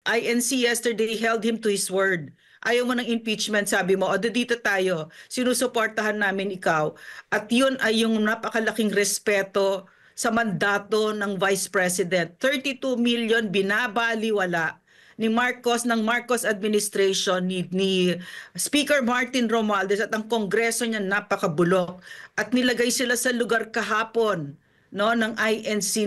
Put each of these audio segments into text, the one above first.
INC yesterday held him to his word. Ayaw mo ng impeachment, sabi mo, o dito tayo, sinusuportahan namin ikaw. At yun ay yung napakalaking respeto sa mandato ng Vice President. 32 million binabaliwala ni Marcos, ng Marcos administration, ni Speaker Martin Romualdez at ang Kongreso niya napakabulok. At nilagay sila sa lugar kahapon, no, ng INC,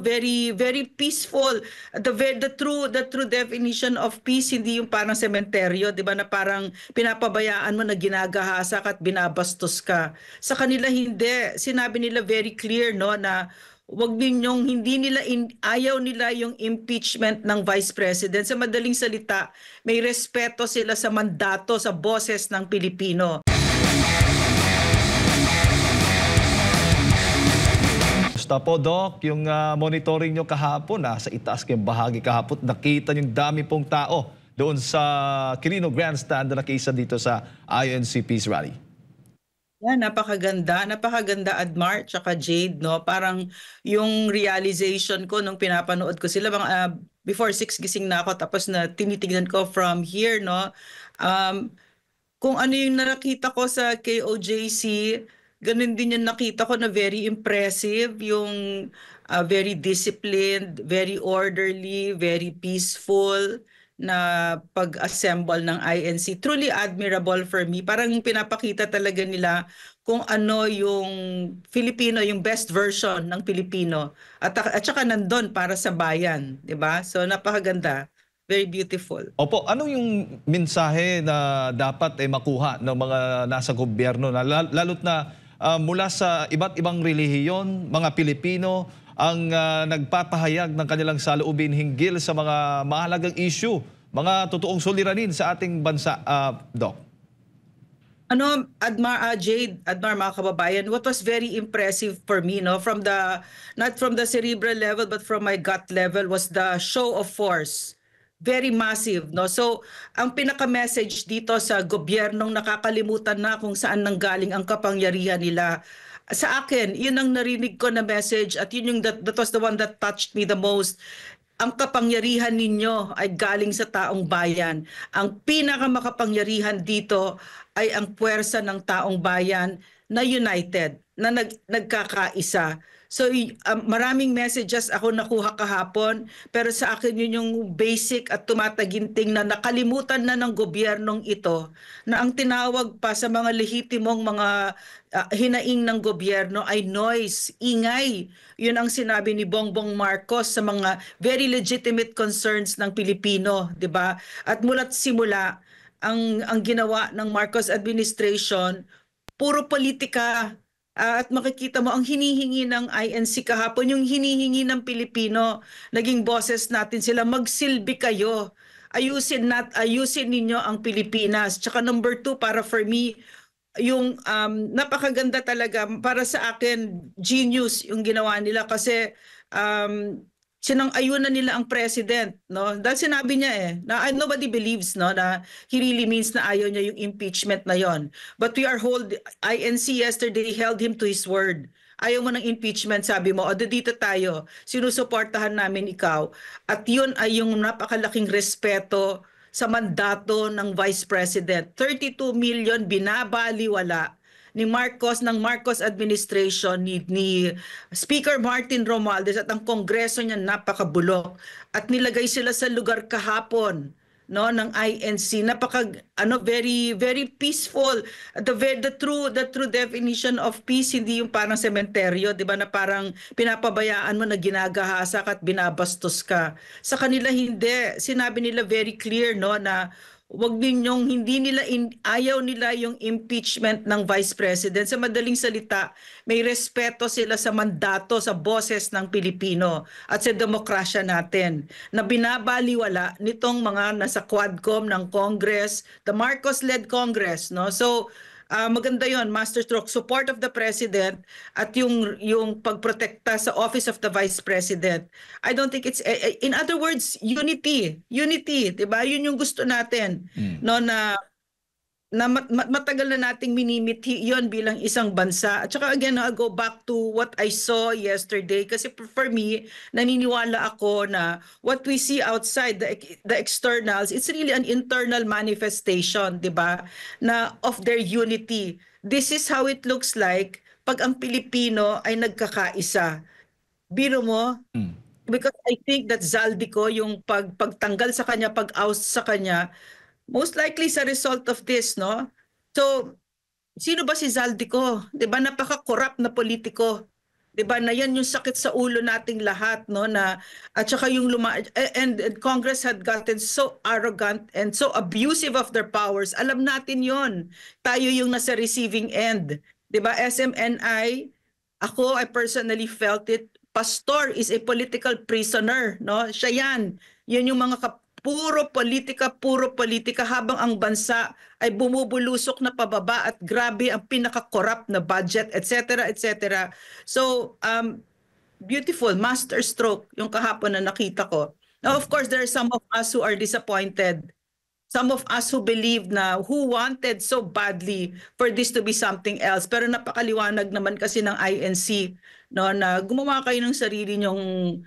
very very peaceful. The true definition of peace, hindi yung parang sementeryo, 'di ba, na parang pinapabayaan mo na ginagahasak at binabastos ka. Sa kanila hindi, sinabi nila very clear, no, na wag ninyong, ayaw nila yung impeachment ng Vice President. Sa madaling salita, may respeto sila sa mandato, sa boses ng Pilipino. Basta po, Doc, yung monitoring nyo kahapon, sa itaas kayong bahagi kahapon, nakita yung dami pong tao doon sa Quirino Grandstand na nakisa dito sa INC Peace Rally. Yeah, napakaganda Admar tsaka Jade, no? Parang yung realization ko nung pinapanood ko sila, before 6 gising na ako, tapos na tinitignan ko from here, no? Kung ano yung nakita ko sa KOJC, ganun din yung nakita ko na very impressive, yung very disciplined, very orderly, very peaceful na pag-assemble ng INC. Truly admirable for me. Parang pinapakita talaga nila kung ano yung Filipino, yung best version ng Pilipino. At saka nandun para sa bayan, di ba? So napakaganda. Very beautiful. Opo, ano yung mensahe na dapat makuha ng mga nasa gobyerno, na lalo't na mula sa iba't ibang relihiyon, mga Pilipino ang nagpapahayag ng kanilang saloobin hinggil sa mga mahalagang issue, mga totoong suliranin sa ating bansa, Doc? Jade, Admar, mga kababayan, what was very impressive for me, no, not from the cerebral level but from my gut level, was the show of force. Very massive, no? So, ang pinaka-message dito sa gobyernong nakakalimutan na kung saan nanggaling ang kapangyarihan nila. Sa akin, yun ang narinig ko na message, at yun yung that was the one that touched me the most. Ang kapangyarihan ninyo ay galing sa taong bayan. Ang pinakamakapangyarihan dito ay ang puwersa ng taong bayan na united, na nagkakaisa. So maraming messages ako nakuha kahapon, pero sa akin yun yung basic at tumataginting na nakalimutan na ng gobyernong ito, na ang tinawag pa sa mga lehitimong mga hinaing ng gobyerno ay noise, ingay. Yun ang sinabi ni Bongbong Marcos sa mga very legitimate concerns ng Pilipino, 'di ba? At mula't simula, ang ginawa ng Marcos administration, puro politika. At makikita mo ang hinihingi ng INC kahapon, yung hinihingi ng Pilipino, naging boses natin sila, magsilbi kayo. Ayusin ninyo ang Pilipinas. Tsaka number 2, para for me, yung napakaganda talaga, para sa akin, genius yung ginawa nila, kasi sinang-ayunan nila ang president, no? Dahil sinabi niya na nobody believes, no, na he really means na ayaw niya yung impeachment na yon. But INC yesterday held him to his word. Ayaw mo ng impeachment, sabi mo, o dito tayo, sinusuportahan namin ikaw. At yun ay yung napakalaking respeto sa mandato ng Vice President. 32 million binabaliwala ni Marcos, ng Marcos administration, ni Speaker Martin Romualdez at ang Kongreso niya napakabulok. At nilagay sila sa lugar kahapon, no, ng INC, very very peaceful. The true definition of peace, hindi yung parang sementeryo, 'di ba, na parang pinapabayaan mo na ginagahasak at binabastos ka. Sa kanila hindi, sinabi nila very clear, no, na wag ninyong, ayaw nila yung impeachment ng Vice President. Sa madaling salita, may respeto sila sa mandato, sa boses ng Pilipino at sa demokrasya natin, na binabaliwala nitong mga nasa Quadcom ng Congress, the Marcos-led Congress, no? So maganda yon, Master Stroke, support of the President at yung pagprotekta sa Office of the Vice President. I don't think it's, in other words, unity, 'di ba? Yun yung gusto natin, no, na matagal na nating minimithi yon bilang isang bansa. At saka again, I'll go back to what I saw yesterday kasi for me, naniniwala ako na what we see outside the externals, it's really an internal manifestation, 'di ba? Na of their unity. This is how it looks like pag ang Pilipino ay nagkakaisa. Biro mo, because I think that Zaldico, yung pagtanggal sa kanya, pag-oust sa kanya, most likely sa result of this, no? So, sino ba si Zaldico? 'Di ba, napaka-corrupt na politiko. 'Di ba, na yan yung sakit sa ulo nating lahat, no, na at saka yung and Congress had gotten so arrogant and so abusive of their powers. Alam natin 'yon. Tayo yung nasa receiving end. 'Di ba, SMNI, I personally felt it. Pastor is a political prisoner, no? Siya yan. Yan yung mga puro politika habang ang bansa ay bumubulusok na pababa at grabe ang pinaka-corrupt na budget, etc., etc. So, beautiful, master stroke yung kahapon na nakita ko. Now, of course, there are some of us who are disappointed. Some of us who believe na, who wanted so badly for this to be something else. Pero napakaliwanag naman kasi ng INC, no, na gumawa kayo ng sarili nyong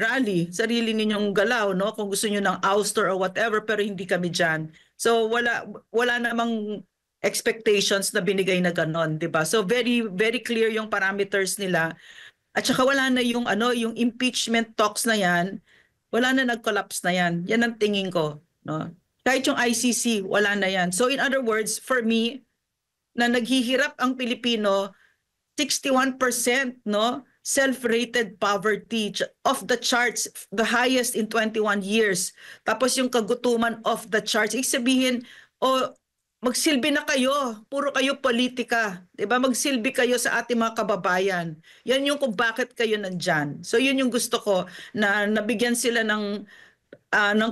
rally, sarili ninyong galaw, no, kung gusto niyo ng ouster or whatever, pero hindi kami diyan. So wala namang expectations na binigay na ganon, 'di ba? So very very clear yung parameters nila. At saka wala na yung yung impeachment talks na yan, wala na, nag-collapse na yan. Yan ang tingin ko, no? Kahit yung ICC, wala na yan. So in other words, for me, na naghihirap ang Pilipino, 61%, no, self-rated poverty off the charts, the highest in 21 years. Tapos yung kagutuman off the charts. Ibig sabihin, magsilbi na kayo, puro kayo politika, 'di ba? Magsilbi kayo sa ating mga kababayan. Yan yung kung bakit kayo nandyan. So yun yung gusto ko, na nabigyan sila ng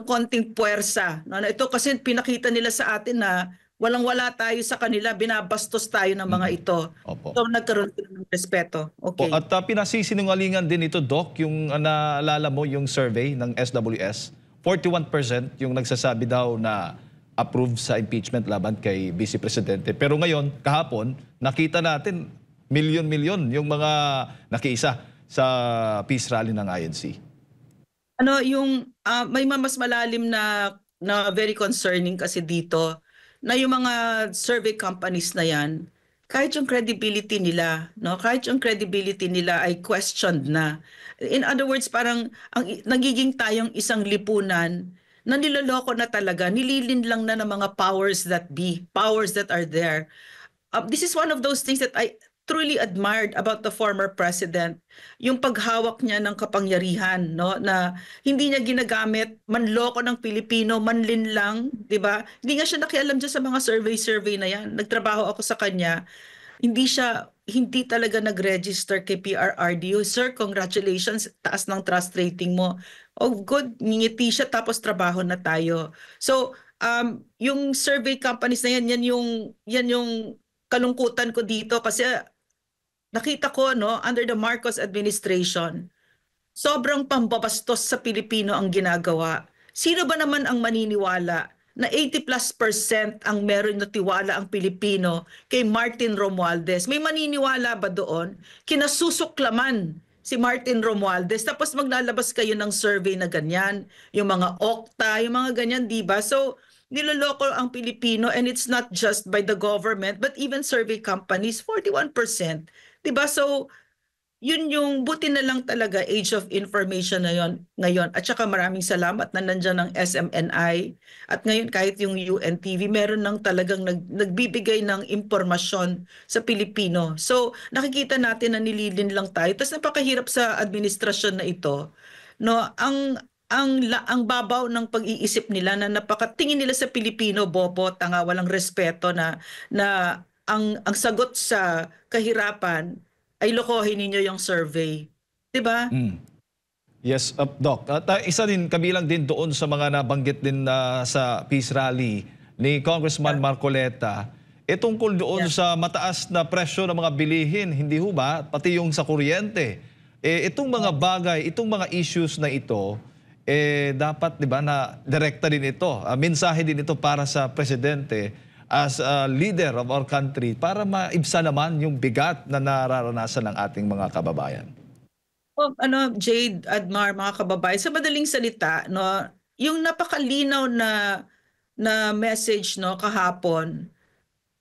konting puwersa. No? Ito kasi pinakita nila sa atin na walang-wala tayo sa kanila, binabastos tayo ng mga ito. Opo. So nagkaroon sila ng respeto. Okay. At pinasisinungalingan din ito, Doc, yung naalala mo yung survey ng SWS, 41% yung nagsasabi daw na approve sa impeachment laban kay Vice Presidente. Pero ngayon, kahapon, nakita natin milyon-milyon yung mga nakiisa sa peace rally ng INC. May mas malalim na very concerning kasi dito, na yung mga survey companies na yan, kahit yung credibility nila, no, kahit yung credibility nila ay questioned na. In other words, parang nagiging tayong isang lipunan na niloloko na talaga, nililin lang na ng mga powers that be, powers that are there. This is one of those things that I truly admired about the former president, yung paghawak niya ng kapangyarihan, no, na hindi niya ginagamit manloko ng Pilipino, manlin lang, 'di ba? Hindi nga siya nakialam diyan sa mga survey na yan. Nagtrabaho ako sa kanya. Hindi talaga nag-register kay PRRDO. Sir, congratulations, taas ng trust rating mo. Oh, good, ngingiti siya tapos trabaho na tayo. So, yung survey companies na yan yung kalungkutan ko dito kasi nakita ko, no, under the Marcos administration, sobrang pambabastos sa Pilipino ang ginagawa. Sino ba naman ang maniniwala na 80+% ang meron na tiwala ang Pilipino kay Martin Romualdez? May maniniwala ba doon? Kinasusuklaman si Martin Romualdez, tapos maglalabas kayo ng survey na ganyan, yung mga Okta, yung mga ganyan, di ba? So, niloloko ang Pilipino, and it's not just by the government, but even survey companies, 41%. Diba? So, yun yung buti na lang talaga age of information na yon ngayon. At saka maraming salamat na nandyan ng SMNI. At ngayon kahit yung UNTV, meron nang talagang nagbibigay ng impormasyon sa Pilipino. So, nakikita natin na nililin lang tayo. Tapos napakahirap sa administrasyon na ito. No, ang babaw ng pag-iisip nila, na napakatingin nila sa Pilipino, bobo, tanga, walang respeto, na ang sagot sa kahirapan ay lokohin ninyo yung survey. 'Di ba? Yes, Doc. At isa din, kabilang din doon sa mga nabanggit din sa peace rally ni Congressman Marcoleta, tungkol doon sa mataas na presyo ng mga bilihin, hindi ho ba? Pati yung sa kuryente. Itong mga bagay, itong mga issues na ito, dapat, di ba, na direkta din ito. Mensahe din ito para sa presidente. as a leader of our country para maibsan naman yung bigat na nararanasan ng ating mga kababayan? Jade, Admar, mga kababayan, sa madaling salita, no, yung napakalinaw na message, no, kahapon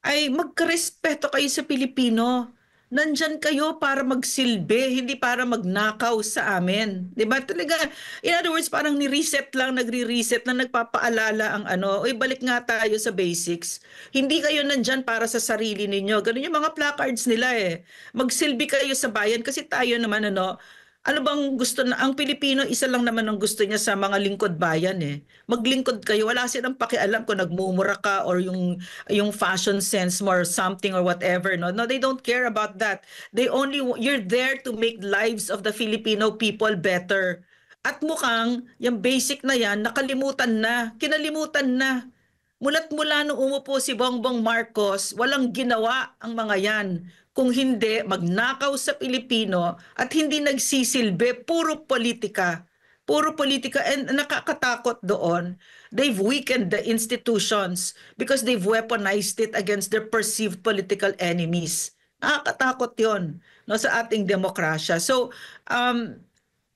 ay magkarespeto kayo sa Pilipino. Nandyan kayo para magsilbi, hindi para magnakaw sa amin. 'Di ba? Talaga, in other words, parang ni-reset lang, nagre-reset na nagpapaalala ang uy, balik nga tayo sa basics. Hindi kayo nandyan para sa sarili ninyo. Ganun yung mga placards nila eh. Magsilbi kayo sa bayan kasi tayo naman ano bang gusto na ang Pilipino, isa lang naman ang gusto niya sa mga lingkod bayan eh. Maglingkod kayo, wala silang pakialam kung nagmumura ka or yung fashion sense mo or something or whatever, no. No, they don't care about that. You're there to make lives of the Filipino people better. At mukhang yung basic na yan nakalimutan na, kinalimutan na. Mula't-mula nung umupo si Bongbong Marcos, walang ginawa ang mga yan. Kung hindi, magnakaw sa Pilipino at hindi nagsisilbi, puro politika. Puro politika, and nakakatakot doon. They've weakened the institutions because they've weaponized it against their perceived political enemies. Nakakatakot yon, no, sa ating demokrasya. So,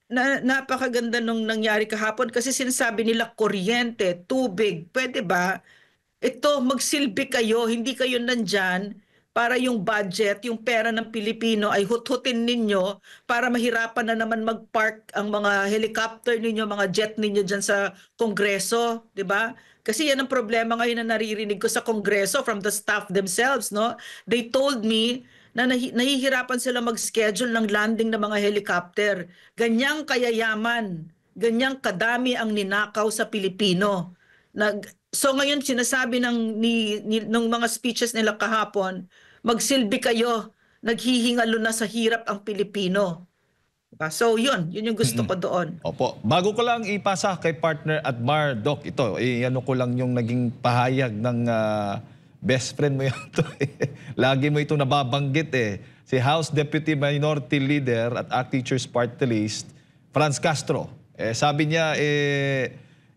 napakaganda nung nangyari kahapon kasi sinasabi nila kuryente, tubig, pwede ba? Ito, magsilbi kayo, hindi kayo nandyan para yung budget, yung pera ng Pilipino ay hut-hutin ninyo para mahirapan na naman mag-park ang mga helicopter ninyo, mga jet ninyo dyan sa Kongreso, di ba? Kasi yan ang problema ngayon na naririnig ko sa Kongreso from the staff themselves, no? They told me na nahihirapan sila mag-schedule ng landing ng mga helicopter. Ganyang kayayaman, ganyang kadami ang ninakaw sa Pilipino. So ngayon sinasabi ng mga speeches nila kahapon, magsilbi kayo, naghihingalo na sa hirap ang Pilipino. So yun yung gusto ko doon. Opo. Bago ko lang ipasa kay partner Admar, Doc, ito, ano ko lang yung naging pahayag ng best friend mo yan. Lagi mo ito nababanggit eh. Si House Deputy Minority Leader at ACT Teachers Party List, Franz Castro. Sabi niya,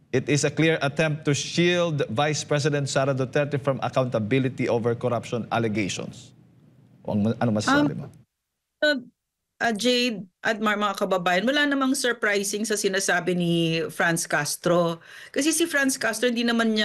it is a clear attempt to shield Vice President Sara Duterte from accountability over corruption allegations. Ano masasabi mo? Jade, Admar, mga kababayan, wala namang surprising sa sinasabi ni Franz Castro. Kasi si Franz Castro, hindi naman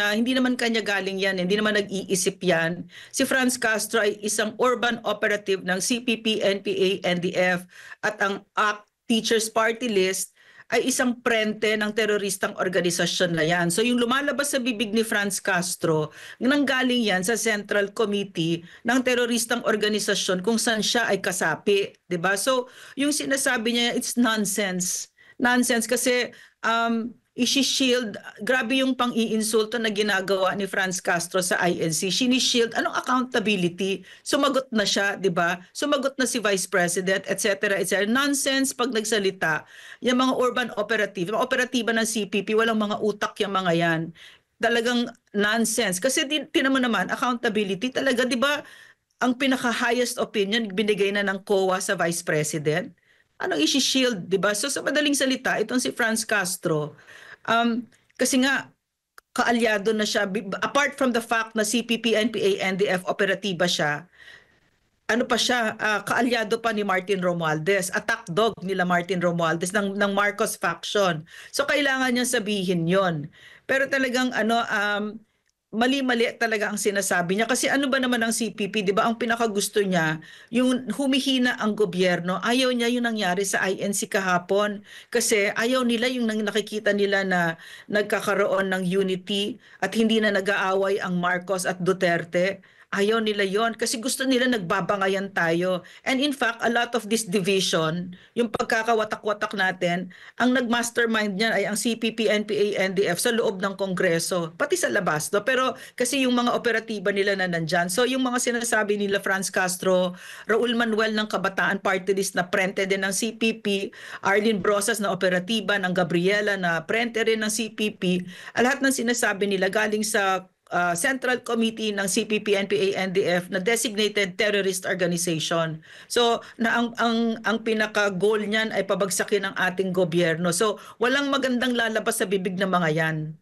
kanya galing yan, hindi naman nag-iisip yan. Si Franz Castro ay isang urban operative ng CPP, NPA, NDF at ang ACT Teachers Party List ay isang prente ng teroristang organisasyon na yan. So yung lumalabas sa bibig ni Franz Castro, nanggaling yan sa Central Committee ng teroristang organisasyon kung saan siya ay kasapi. 'Di ba? So yung sinasabi niya, it's nonsense. Nonsense kasi isi-shield, grabe yung pang-iinsulto na ginagawa ni Franz Castro sa INC. Sini-shield, anong accountability? Sumagot na siya, di ba? Sumagot na si Vice President, etc. etc. Nonsense pag nagsalita. Yung mga urban operative, mga operatiba ng CPP, walang mga utak yung mga yan. Talagang nonsense. Kasi tinan mo naman, accountability talaga, di ba? Ang pinaka-highest opinion, binigay na ng COA sa Vice President. Anong isi-shield, di ba? So sa madaling salita, itong si Franz Castro, kasi nga, kaalyado na siya, apart from the fact na CPP, NPA, NDF, operatiba siya, ano pa siya, kaalyado pa ni Martin Romualdez, attack dog nila Martin Romualdez ng Marcos faction. So kailangan niya sabihin yon. Pero talagang mali-mali talaga ang sinasabi niya. Kasi ano ba naman ang CPP, di ba? Ang pinakagusto niya, yung humihina ang gobyerno. Ayaw niya yung nangyari sa INC kahapon. Kasi ayaw nila yung nakikita nila na nagkakaroon ng unity at hindi na nag-aaway ang Marcos at Duterte. Ayaw nila yon kasi gusto nila nagbabangayan tayo. And in fact, a lot of this division, yung pagkakawatak-watak natin, ang nagmastermind niyan ay ang CPP, NPA, NDF sa loob ng Kongreso, pati sa labas. No? Pero kasi yung mga operatiba nila na nandyan. So yung mga sinasabi nila Franz Castro, Raul Manuel ng Kabataan Party List na prente din ng CPP, Arlene Brosas na operatiba ng Gabriela na prente rin ng CPP, lahat ng sinasabi nila galing sa Central Committee ng CPP, NPA, NDF na designated terrorist organization. So na ang pinaka-goal niyan ay pabagsakin ang ating gobyerno. So walang magandang lalabas sa bibig ng mga yan.